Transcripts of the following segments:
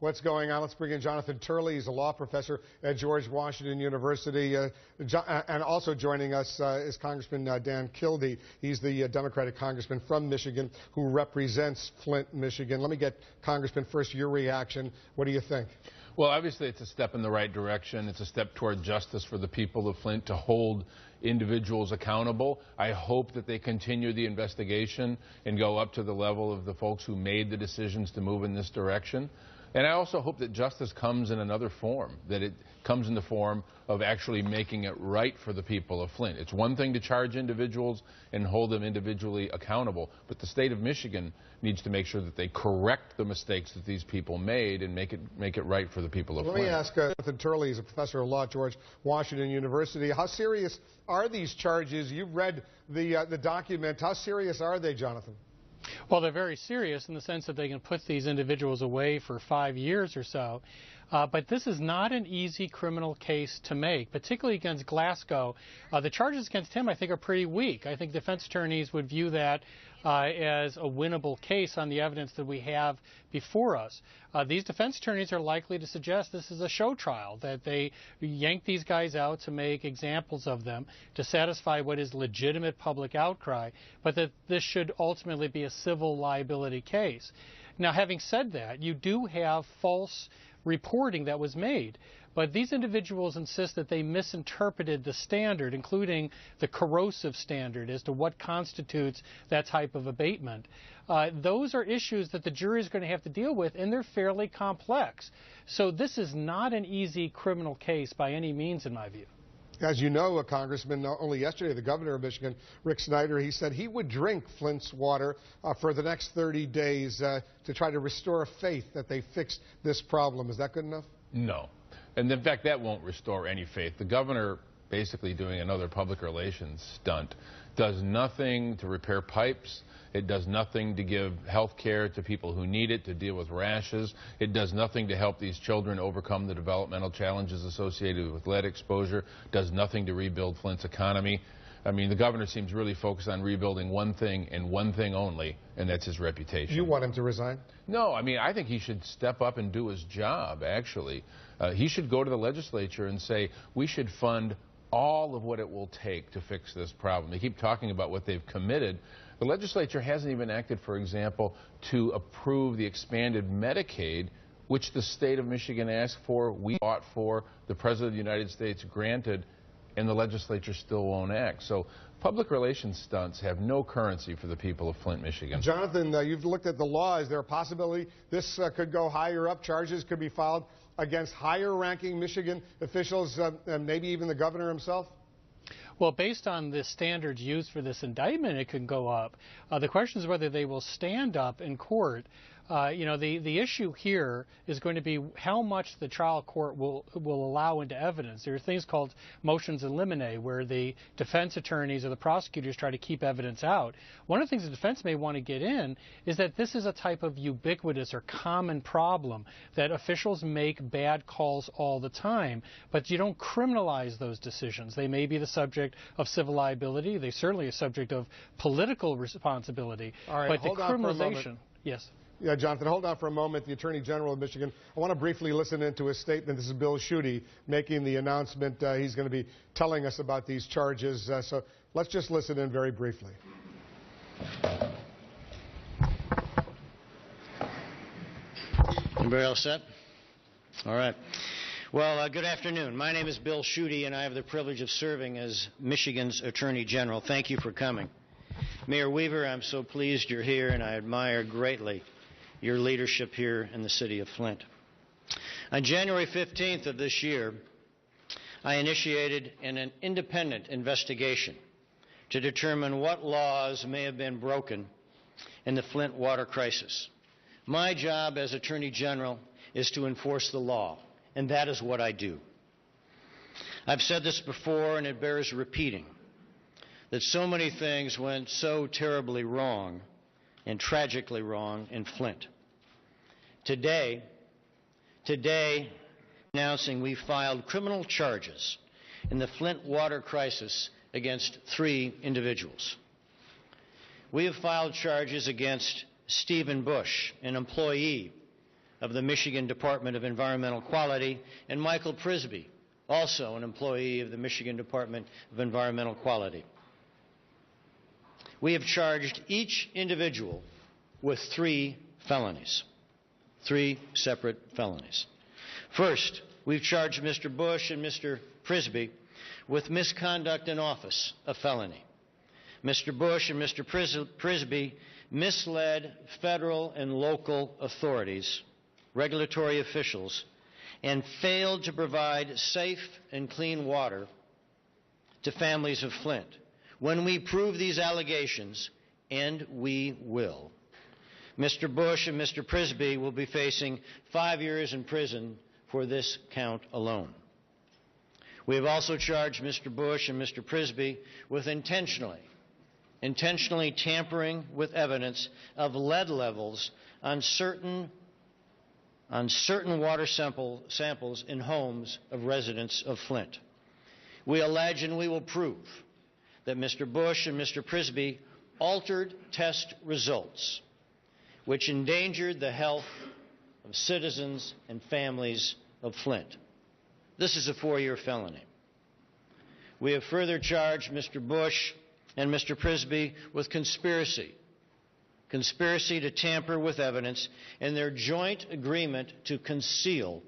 what's going on. Let's bring in Jonathan Turley. He's a law professor at George Washington University. And also joining us is Congressman Dan Kildee. He's the Democratic congressman from Michigan who represents Flint, Michigan. Let me get, Congressman, first your reaction. What do you think? Well, obviously it's a step in the right direction. It's a step toward justice for the people of Flint to hold individuals accountable. I hope that they continue the investigation and go up to the level of the folks who made the decisions to move in this direction. And I also hope that justice comes in another form, that it comes in the form of actually making it right for the people of Flint. It's one thing to charge individuals and hold them individually accountable, but the state of Michigan needs to make sure that they correct the mistakes that these people made and make it right for the people of Flint. Let me ask Jonathan Turley, he's a professor of law at George Washington University. How serious are these charges? You've read the document. How serious are they, Jonathan? Well, they're very serious in the sense that they can put these individuals away for 5 years or so. But this is not an easy criminal case to make, particularly against Glasgow. The charges against him, I think, are pretty weak. I think defense attorneys would view that as a winnable case on the evidence that we have before us. These defense attorneys are likely to suggest this is a show trial, that they yank these guys out to make examples of them to satisfy what is legitimate public outcry, but that this should ultimately be a civil liability case. Now, having said that, you do have false reporting that was made, but these individuals insist that they misinterpreted the standard, including the corrosive standard, as to what constitutes that type of abatement. Those are issues that the jury is going to have to deal with, and they're fairly complex. So this is not an easy criminal case by any means, in my view. As you know, Congressman, only yesterday the governor of Michigan, Rick Snyder, he said he would drink Flint's water for the next 30 days to try to restore faith that they fixed this problem. Is that good enough? No. And in fact, that won't restore any faith. The governor, basically doing another public relations stunt, does nothing to repair pipes. It does nothing to give health care to people who need it, to deal with rashes. It does nothing to help these children overcome the developmental challenges associated with lead exposure. Does nothing to rebuild Flint's economy. I mean, the governor seems really focused on rebuilding one thing and one thing only, and that's his reputation. You want him to resign? No, I mean, I think he should step up and do his job, actually. He should go to the legislature and say, we should fund all of what it will take to fix this problem. They keep talking about what they've committed. The legislature hasn't even acted, for example, to approve the expanded Medicaid, which the state of Michigan asked for, we fought for, the President of the United States granted, and the legislature still won't act. So public relations stunts have no currency for the people of Flint, Michigan. Jonathan, you've looked at the law. Is there a possibility this could go higher up? Charges could be filed against higher-ranking Michigan officials, and maybe even the governor himself? Well, based on the standards used for this indictment, it could go up. The question is whether they will stand up in court. You know, the issue here is going to be how much the trial court will allow into evidence. There are things called motions in limine, where the defense attorneys or the prosecutors try to keep evidence out. One of the things the defense may want to get in is that this is a type of ubiquitous or common problem, that officials make bad calls all the time, but you don't criminalize those decisions. They may be the subject of civil liability. They certainly are subject of political responsibility. All right, but the hold on for a criminalization, moment. yes. Yeah, Jonathan, hold on for a moment. The Attorney General of Michigan, I want to briefly listen into his statement. This is Bill Schuette making the announcement. He's going to be telling us about these charges. So let's just listen in very briefly. Everybody all set? All right. Well, good afternoon. My name is Bill Schuette, and I have the privilege of serving as Michigan's Attorney General. Thank you for coming. Mayor Weaver, I'm so pleased you're here, and I admire greatly your leadership here in the city of Flint. On January 15th of this year, I initiated an independent investigation to determine what laws may have been broken in the Flint water crisis. My job as Attorney General is to enforce the law, and that is what I do. I've said this before, and it bears repeating, that so many things went so terribly wrong and tragically wrong in Flint. Today, announcing we filed criminal charges in the Flint water crisis against 3 individuals. We have filed charges against Stephen Bush, an employee of the Michigan Department of Environmental Quality, and Michael Prisby, also an employee of the Michigan Department of Environmental Quality. We have charged each individual with 3 felonies, 3 separate felonies. First, we've charged Mr. Bush and Mr. Prisby with misconduct in office, a felony. Mr. Bush and Mr. Prisby misled federal and local authorities, regulatory officials, and failed to provide safe and clean water to families of Flint. When we prove these allegations, and we will, Mr. Bush and Mr. Prisby will be facing 5 years in prison for this count alone. We have also charged Mr. Bush and Mr. Prisby with intentionally tampering with evidence of lead levels on certain water samples in homes of residents of Flint. We allege and we will prove that Mr. Bush and Mr. Prisby altered test results, which endangered the health of citizens and families of Flint. This is a 4-year felony. We have further charged Mr. Bush and Mr. Prisby with conspiracy to tamper with evidence in their joint agreement to conceal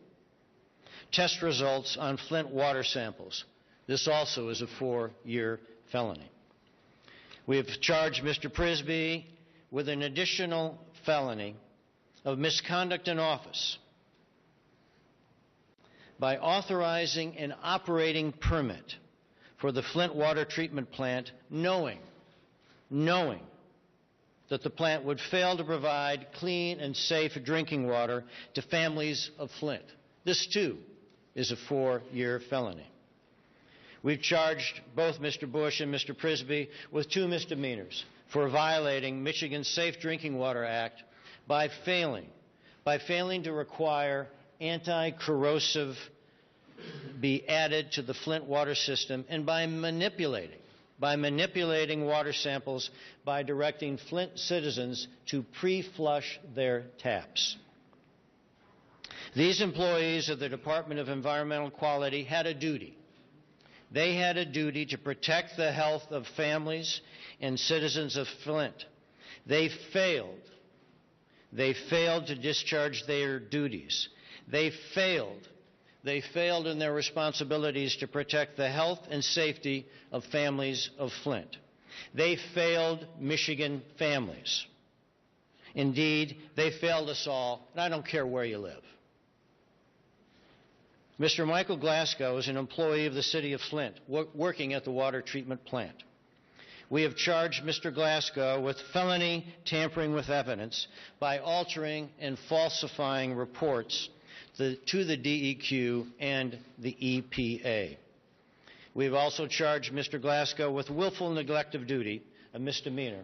test results on Flint water samples. This also is a 4-year felony. We have charged Mr. Prisby with an additional felony of misconduct in office by authorizing an operating permit for the Flint water treatment plant, knowing that the plant would fail to provide clean and safe drinking water to families of Flint. This, too, is a 4-year felony. We've charged both Mr. Bush and Mr. Prisby with 2 misdemeanors for violating Michigan's Safe Drinking Water Act by failing to require anti-corrosive be added to the Flint water system, and by manipulating water samples by directing Flint citizens to pre-flush their taps. These employees of the Department of Environmental Quality had a duty. They had a duty to protect the health of families and citizens of Flint. They failed to discharge their duties. They failed in their responsibilities to protect the health and safety of families of Flint. They failed Michigan families. Indeed, they failed us all, and I don't care where you live. Mr. Michael Glasgow is an employee of the city of Flint, working at the water treatment plant. We have charged Mr. Glasgow with felony tampering with evidence by altering and falsifying reports to the DEQ and the EPA. We've also charged Mr. Glasgow with willful neglect of duty, a misdemeanor,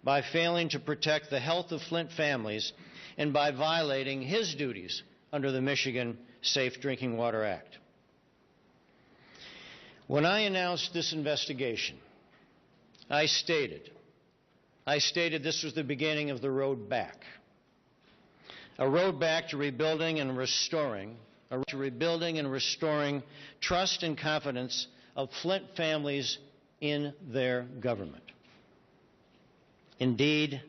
by failing to protect the health of Flint families and by violating his duties under the Michigan Safe Drinking Water Act. When I announced this investigation, I stated this was the beginning of the road back. A road back to rebuilding and restoring trust and confidence of Flint families in their government. Indeed,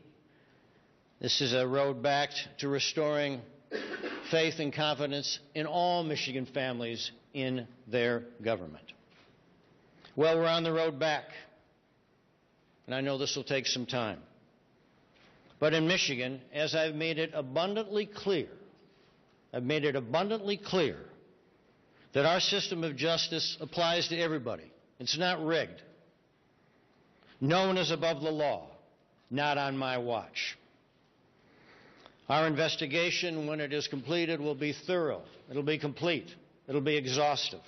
this is a road back to restoring faith and confidence in all Michigan families in their government. Well, we're on the road back, and I know this will take some time. But in Michigan, as I've made it abundantly clear that our system of justice applies to everybody. It's not rigged. No one is above the law, not on my watch. Our investigation, when it is completed, will be thorough. It'll be complete. It'll be exhaustive.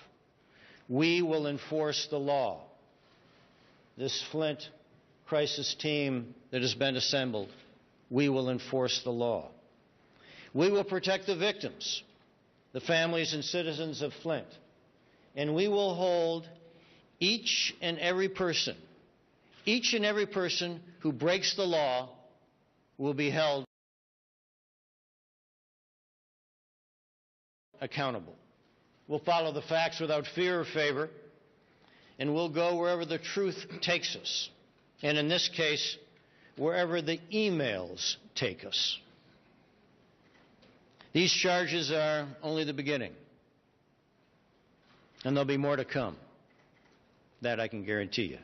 We will enforce the law. This Flint crisis team that has been assembled, we will enforce the law. We will protect the victims, the families and citizens of Flint, and we will hold each and every person who breaks the law will be held accountable. We'll follow the facts without fear or favor, and we'll go wherever the truth takes us, and in this case, wherever the emails take us. These charges are only the beginning, and there'll be more to come. That I can guarantee you.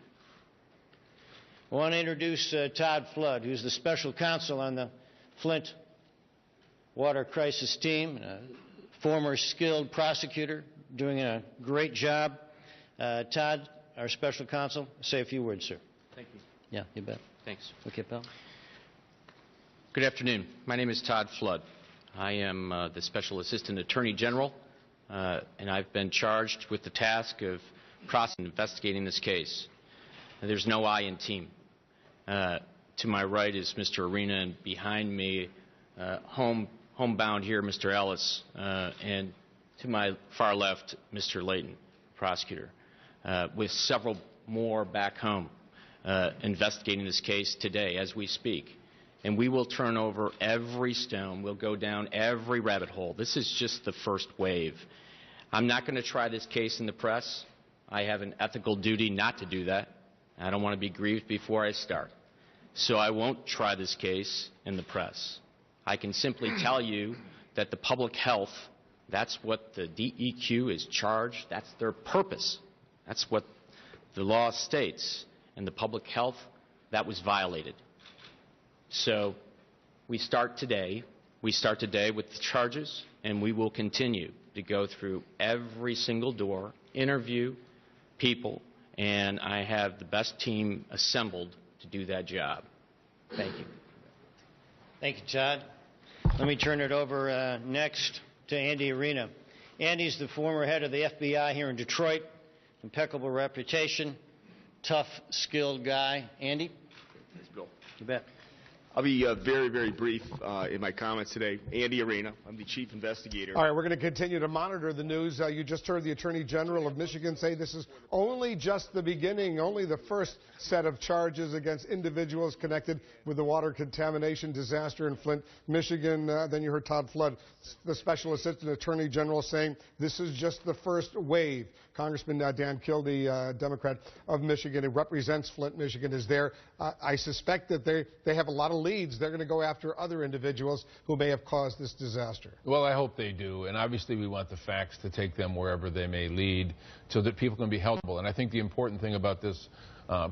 I want to introduce Todd Flood, who's the special counsel on the Flint water crisis team, a former skilled prosecutor, doing a great job. Todd, our special counsel, say a few words, sir. Thank you. Yeah, you bet. Thanks. Okay, pal. Good afternoon. My name is Todd Flood. I am the Special Assistant Attorney General, and I've been charged with the task of investigating this case. There's no I in team. To my right is Mr. Arena, and behind me, homebound here, Mr. Ellis, and to my far left, Mr. Layton, prosecutor, with several more back home investigating this case today as we speak. And we will turn over every stone. We'll go down every rabbit hole. This is just the first wave. I'm not going to try this case in the press. I have an ethical duty not to do that. I don't want to be grieved before I start. So I won't try this case in the press. I can simply tell you that the public health, that's what the DEQ is charged. That's their purpose. That's what the law states. And the public health, that was violated. So we start today. We start today with the charges, and we will continue to go through every single door, interview people, and I have the best team assembled to do that job. Thank you. Thank you, Todd. Let me turn it over next to Andy Arena. Andy's the former head of the FBI here in Detroit. Impeccable reputation, tough, skilled guy. Andy? Thanks, Bill. You bet. I'll be very, very brief in my comments today. Andy Arena, I'm the chief investigator. All right, we're going to continue to monitor the news. You just heard the Attorney General of Michigan say this is only just the beginning, only the first set of charges against individuals connected with the water contamination disaster in Flint, Michigan. Then you heard Todd Flood, the Special Assistant Attorney General, saying this is just the first wave. Congressman Dan Kildee, Democrat of Michigan, who represents Flint, Michigan, is there. I suspect that they have a lot of leads. They're going to go after other individuals who may have caused this disaster. Well, I hope they do. And obviously we want the facts to take them wherever they may lead so that people can be held accountable. And I think the important thing about this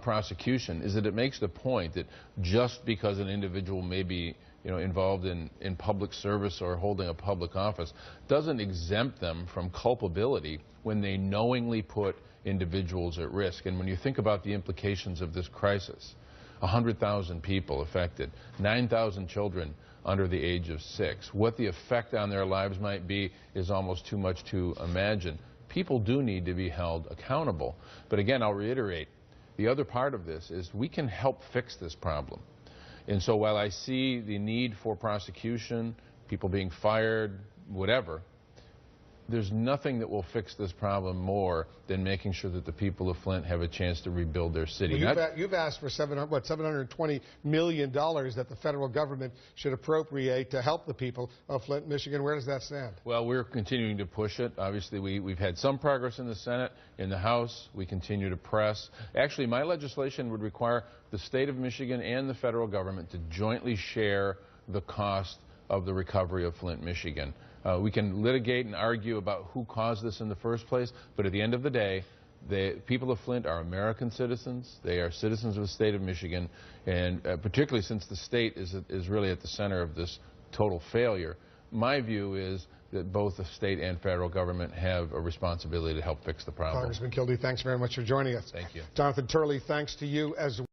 prosecution is that it makes the point that just because an individual may be involved in public service or holding a public office doesn't exempt them from culpability when they knowingly put individuals at risk. And when you think about the implications of this crisis, 100,000 people affected, 9,000 children under the age of 6. What the effect on their lives might be is almost too much to imagine. People do need to be held accountable. But again, I'll reiterate, the other part of this is we can help fix this problem. And so while I see the need for prosecution, people being fired, whatever, there's nothing that will fix this problem more than making sure that the people of Flint have a chance to rebuild their city. Well, you've asked for $720 million that the federal government should appropriate to help the people of Flint, Michigan. Where does that stand? Well, we're continuing to push it. Obviously, we've had some progress in the Senate. In the House, we continue to press. Actually, my legislation would require the state of Michigan and the federal government to jointly share the cost of the recovery of Flint, Michigan. We can litigate and argue about who caused this in the first place, but at the end of the day, the people of Flint are American citizens. They are citizens of the state of Michigan, and particularly since the state is really at the center of this total failure, my view is that both the state and federal government have a responsibility to help fix the problem. Congressman Kildee, thanks very much for joining us. Thank you. Jonathan Turley, thanks to you as well.